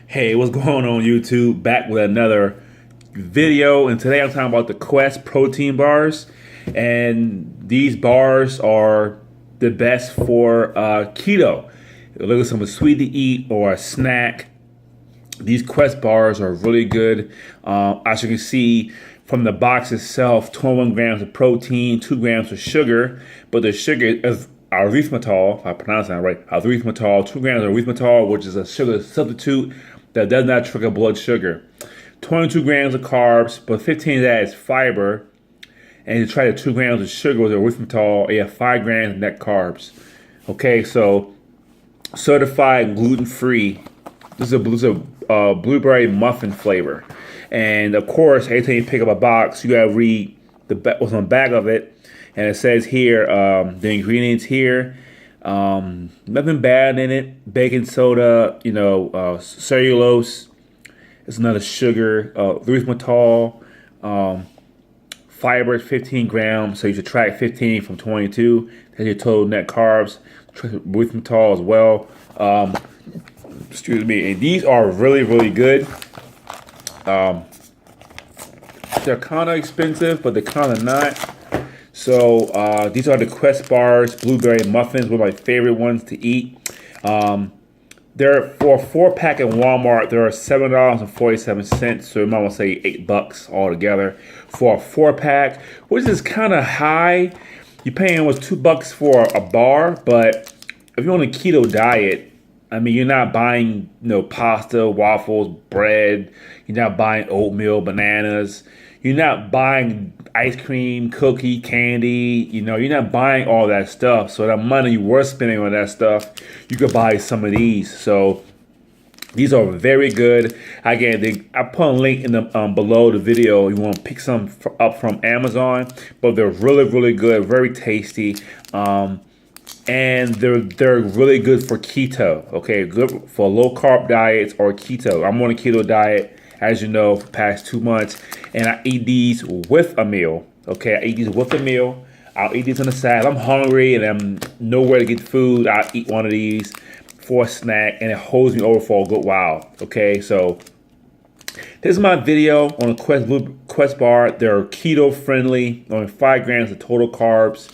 Hey, what's going on YouTube? Back with another video, and today I'm talking about the Quest protein bars. And these bars are the best for keto. Look at something sweet to eat or a snack. These Quest bars are really good. As you can see from the box itself, 21 grams of protein, 2 grams of sugar, but the sugar is erythritol, if I pronounce that right, erythritol, 2 grams of erythritol, which is a sugar substitute that does not trigger blood sugar. 22 grams of carbs, but 15 of that is fiber. And you try the 2 grams of sugar with erythritol, you have 5 grams of net carbs. Okay, so certified gluten-free. This is a blueberry muffin flavor. And of course, every time you pick up a box, you gotta read what's on the back of it. And it says here, the ingredients here, nothing bad in it. Baking soda, cellulose. It's another sugar, erythritol, fiber 15 grams. So you should track 15 from 22. That's your total net carbs. Erythritol as well. Excuse me. And these are really, really good. They're kind of expensive, but they're kind of not. So these are the Quest bars, blueberry muffins, one of my favorite ones to eat. They're for a 4-pack at Walmart. They're $7.47, so you might want to say $8 altogether for a 4-pack, which is kind of high. You're paying almost $2 for a bar, but if you're on a keto diet, I mean, you're not buying pasta, waffles, bread. You're not buying oatmeal, bananas. You're not buying ice cream, cookie, candy. You're not buying all that stuff. So that money you were spending on that stuff, you could buy some of these. So these are very good. Again, I put a link in the below the video. You want to pick some up from Amazon, but they're really, really good, very tasty. And they're really good for keto. Okay, good for low carb diets or keto. I'm on a keto diet, as you know, for the past 2 months, and I eat these with a meal. Okay, I eat these with a meal. I'll eat these on the side. I'm hungry and I'm nowhere to get food. I'll eat one of these for a snack, and it holds me over for a good while. Okay, so this is my video on the Quest bar. They're keto friendly, only 5 grams of total carbs.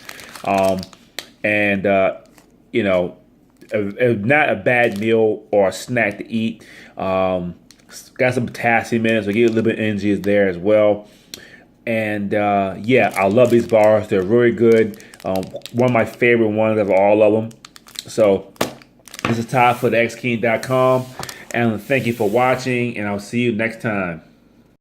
Not a bad meal or a snack to eat. Got some potassium in it, so get a little bit of energy is there as well. And yeah, I love these bars. They're really good. One of my favorite ones of all of them. So this is Todd for the xking.com, and thank you for watching, and I'll see you next time.